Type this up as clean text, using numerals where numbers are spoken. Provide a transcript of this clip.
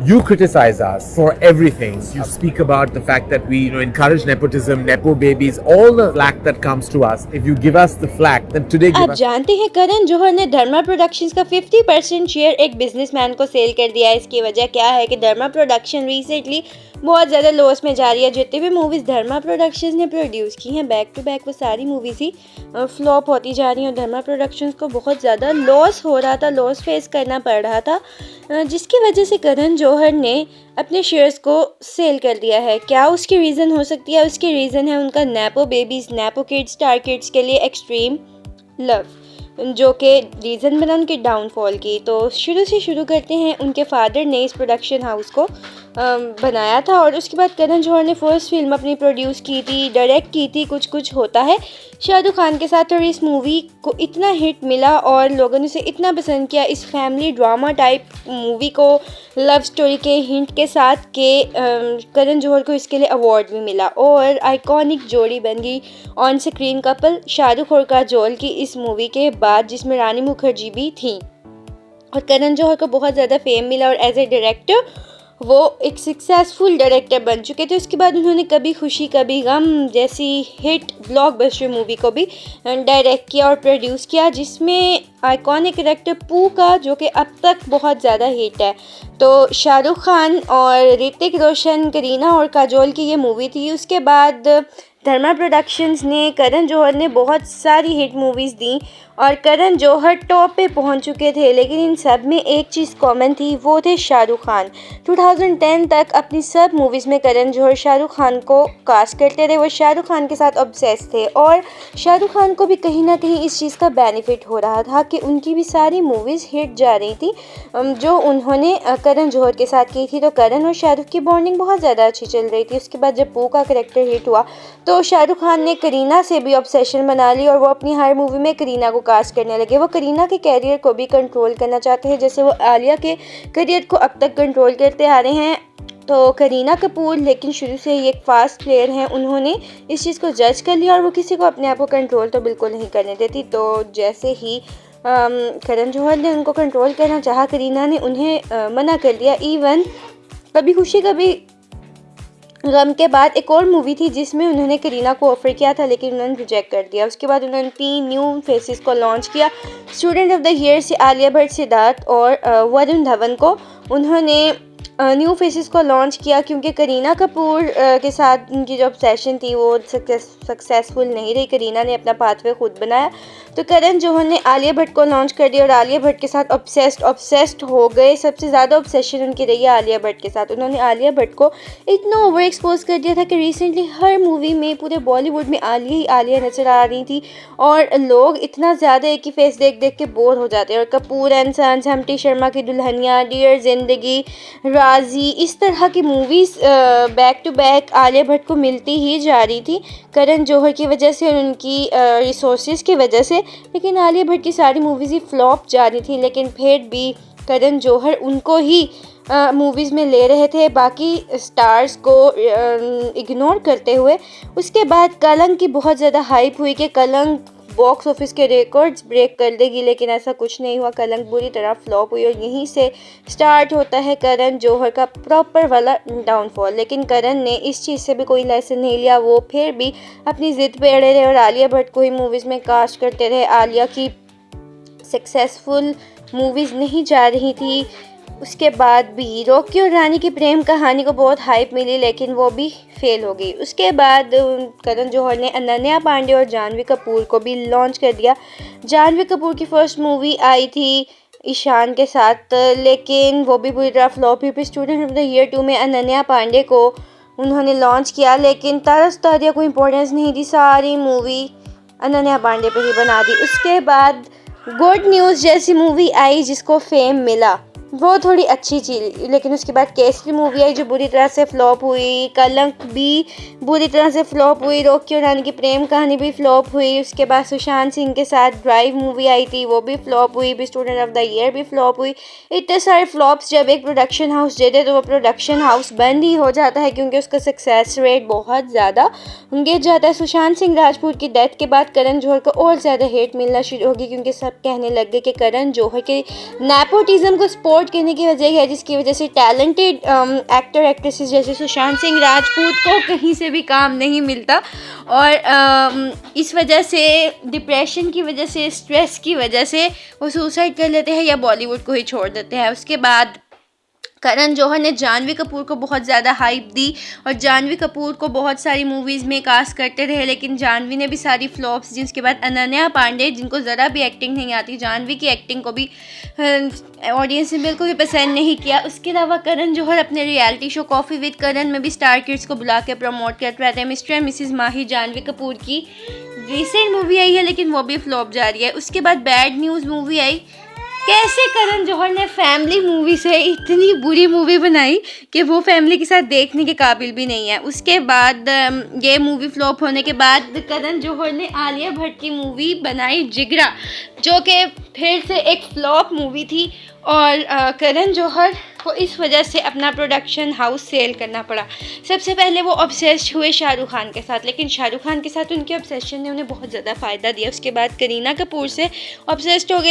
You criticize us for everything. You speak about the fact that we, encourage nepotism, nepo babies, all the flack that comes to us. If you give us the flack, then today give आप us. जानते हैं करण जौहर ने धर्मा productions का 50% share एक businessman को cell कर दिया है। इसकी वजह क्या है कि धर्मा प्रोडक्शन रिसेंटली बहुत ज़्यादा लॉस में जा रही है। जितने भी मूवीज़ धर्मा प्रोडक्शंस ने प्रोड्यूस की हैं बैक टू बैक वो सारी मूवीज़ ही फ्लॉप होती जा रही हैं और धर्मा प्रोडक्शंस को बहुत ज़्यादा लॉस हो रहा था, लॉस फेस करना पड़ रहा था, जिसकी वजह से करण जौहर ने अपने शेयर्स को सेल कर दिया है। क्या उसकी रीज़न हो सकती है? उसकी रीज़न है उनका nepo babies, nepo kids, star kids के लिए एक्सट्रीम लव, जो कि रीज़न बना उनके डाउनफॉल की। तो शुरू से शुरू करते हैं, उनके फादर ने इस प्रोडक्शन हाउस को बनाया था और उसके बाद करण जौहर ने फर्स्ट फिल्म अपनी प्रोड्यूस की थी, डायरेक्ट की थी कुछ कुछ होता है शाहरुख खान के साथ, और इस मूवी को इतना हिट मिला और लोगों ने इसे इतना पसंद किया, इस फैमिली ड्रामा टाइप मूवी को लव स्टोरी के हिंट के साथ के करण जौहर को इसके लिए अवार्ड भी मिला और आइकॉनिक जोड़ी बन गई ऑन स्क्रीन कपल शाहरुख और काजोल की इस मूवी के बाद, जिसमें रानी मुखर्जी भी थी। और करण जौहर को बहुत ज़्यादा फेम मिला और एज ए डायरेक्टर वो एक सक्सेसफुल डायरेक्टर बन चुके थे। उसके बाद उन्होंने कभी खुशी कभी गम जैसी हिट ब्लॉकबस्टर मूवी को भी डायरेक्ट किया और प्रोड्यूस किया, जिसमें आइकॉनिक कैरेक्टर पू का, जो कि अब तक बहुत ज़्यादा हिट है। तो शाहरुख खान और ऋतिक रोशन, करीना और काजोल की ये मूवी थी। उसके बाद धर्मा प्रोडक्शंस ने, करण जौहर ने बहुत सारी हिट मूवीज़ दी और करण जौहर टॉप पे पहुंच चुके थे, लेकिन इन सब में एक चीज़ कॉमन थी, वो थे शाहरुख खान। 2010 तक अपनी सब मूवीज़ में करण जौहर शाहरुख खान को कास्ट करते रहे, वो शाहरुख खान के साथ ऑब्सेस थे और शाहरुख खान को भी कहीं ना कहीं इस चीज़ का बेनिफिट हो रहा था कि उनकी भी सारी मूवीज़ हिट जा रही थी जो उन्होंने करण जौहर के साथ की थी। तो करण और शाहरुख की बॉन्डिंग बहुत ज़्यादा अच्छी चल रही थी। उसके बाद जब पू का कैरेक्टर हिट हुआ तो शाहरुख खान ने करीना से भी ऑब्सेशन बना ली और वो अपनी हर मूवी में करीना को कास्ट करने लगे। वो करीना के कैरियर को भी कंट्रोल करना चाहते हैं, जैसे वो आलिया के करियर को अब तक कंट्रोल करते आ रहे हैं। तो करीना कपूर लेकिन शुरू से ही एक फास्ट प्लेयर हैं, उन्होंने इस चीज़ को जज कर लिया और वो किसी को अपने आप को कंट्रोल तो बिल्कुल नहीं करने देती। तो जैसे ही करण जौहर ने उनको कंट्रोल करना चाहा, करीना ने उन्हें मना कर दिया। इवन कभी खुशी कभी गम के बाद एक और मूवी थी जिसमें उन्होंने करीना को ऑफर किया था, लेकिन उन्होंने रिजेक्ट कर दिया। उसके बाद उन्होंने 3 न्यू फेसेस को लॉन्च किया, स्टूडेंट ऑफ द ईयर से आलिया भट्ट, सिद्धार्थ और वरुण धवन को उन्होंने न्यू फेसेस को लॉन्च किया, क्योंकि करीना कपूर के साथ उनकी जो ऑब्सेशन थी वो सक्सेसफुल नहीं रही। करीना ने अपना पाथवे खुद बनाया, तो करण जौहर ने आलिया भट्ट को लॉन्च कर दिया और आलिया भट्ट के साथ ऑब्सेस्ड हो गए। सबसे ज़्यादा ऑब्सेशन उनकी रही है आलिया भट्ट के साथ। उन्होंने आलिया भट्ट को इतना ओवर एक्सपोज कर दिया था कि रिसेंटली हर मूवी में पूरे बॉलीवुड में आलिया ही आलिया नजर आ रही थी और लोग इतना ज़्यादा एक ही फेस देख देख के बोर हो जाते हैं। और Kapoor and sons, Humpty Sharma Ki Dulhania, dear Zindagi, Raazi, इस तरह की movies back to back Alia Bhatt को मिलती ही जा रही थी करण जौहर की वजह से और उनकी रिसोर्सेज की वजह से। लेकिन आलिया भट्ट की सारी मूवीज़ ही फ्लॉप जा रही थी, लेकिन फिर भी करण जौहर उनको ही मूवीज़ में ले रहे थे, बाकी स्टार्स को इग्नोर करते हुए। उसके बाद कलंक की बहुत ज़्यादा हाइप हुई कि कलंक बॉक्स ऑफिस के रिकॉर्ड्स ब्रेक कर देगी, लेकिन ऐसा कुछ नहीं हुआ। कलंक बुरी तरह फ्लॉप हुई और यहीं से स्टार्ट होता है करण जौहर का प्रॉपर वाला डाउनफॉल। लेकिन करण ने इस चीज़ से भी कोई लेसन नहीं लिया, वो फिर भी अपनी ज़िद पे अड़े रहे और आलिया भट्ट को ही मूवीज़ में कास्ट करते रहे। आलिया की सक्सेसफुल मूवीज़ नहीं जा रही थी। उसके बाद भी रॉकी और रानी की प्रेम कहानी को बहुत हाइप मिली, लेकिन वो भी फेल हो गई। उसके बाद करण जौहर ने अनन्या पांडे और जानवी कपूर को भी लॉन्च कर दिया। जानवी कपूर की फर्स्ट मूवी आई थी ईशान के साथ, लेकिन वो भी बुरी तरह फ्लॉप हुई। फिर स्टूडेंट ऑफ द ईयर 2 में अनन्या पांडे को उन्होंने लॉन्च किया, लेकिन तरस तारिया को इम्पोर्टेंस नहीं दी, सारी मूवी अनन्या पांडे पे ही बना दी। उसके बाद गुड न्यूज़ जैसी मूवी आई जिसको फेम मिला, वो थोड़ी अच्छी चीज़, लेकिन उसके बाद केसरी मूवी आई जो बुरी तरह से फ्लॉप हुई। कलंक भी बुरी तरह से फ्लॉप हुई। रॉकी और रानी की प्रेम कहानी भी फ्लॉप हुई। उसके बाद सुशांत सिंह के साथ ड्राइव मूवी आई थी, वो भी फ्लॉप हुई। भी स्टूडेंट ऑफ द ईयर भी फ्लॉप हुई। इतने सारे फ्लॉप्स जब एक प्रोडक्शन हाउस देते तो वो प्रोडक्शन हाउस बंद ही हो जाता है, क्योंकि उसका सक्सेस रेट बहुत ज़्यादा गिर जाता है। सुशांत सिंह राजपूत की डेथ के बाद करण जौहर को और ज़्यादा हेट मिलना शुरू होगी, क्योंकि सब कहने लग गए कि करण जौहर के नेपोटिज्म को सपोर्ट सपोर्ट करने की वजह है, जिसकी वजह से टैलेंटेड एक्टर एक्ट्रेसेस जैसे सुशांत सिंह राजपूत को कहीं से भी काम नहीं मिलता, और इस वजह से डिप्रेशन की वजह से, स्ट्रेस की वजह से वो सुसाइड कर लेते हैं या बॉलीवुड को ही छोड़ देते हैं। उसके बाद करण जौहर ने जानवी कपूर को बहुत ज़्यादा हाइप दी और जानवी कपूर को बहुत सारी मूवीज़ में कास्ट करते रहे, लेकिन जानवी ने भी सारी फ्लॉप्स दी। उसके बाद अनन्या पांडे, जिनको ज़रा भी एक्टिंग नहीं आती, जानवी की एक्टिंग को भी ऑडियंस ने बिल्कुल भी पसंद नहीं किया। उसके अलावा करण जौहर अपने रियलिटी शो कॉफ़ी विद करण में भी स्टार किड्स को बुला के प्रमोट करते रहते हैं। मिस्टर एंड मिसेस माही जानवी कपूर की रिसेंट मूवी आई है, लेकिन वो भी फ्लॉप जा रही है। उसके बाद बैड न्यूज़ मूवी आई। कैसे करण जौहर ने फैमिली मूवी से इतनी बुरी मूवी बनाई कि वो फैमिली के साथ देखने के काबिल भी नहीं है। उसके बाद ये मूवी फ्लॉप होने के बाद करण जौहर ने आलिया भट्ट की मूवी बनाई जिगरा, जो कि फिर से एक फ्लॉप मूवी थी, और करण जौहर को इस वजह से अपना प्रोडक्शन हाउस सेल करना पड़ा। सबसे पहले वो ऑब्सेस्ड हुए शाहरुख खान के साथ, लेकिन शाहरुख खान के साथ उनके ऑब्सेशन ने उन्हें बहुत ज़्यादा फ़ायदा दिया। उसके बाद करीना कपूर से ऑब्सेस्ड हो गए।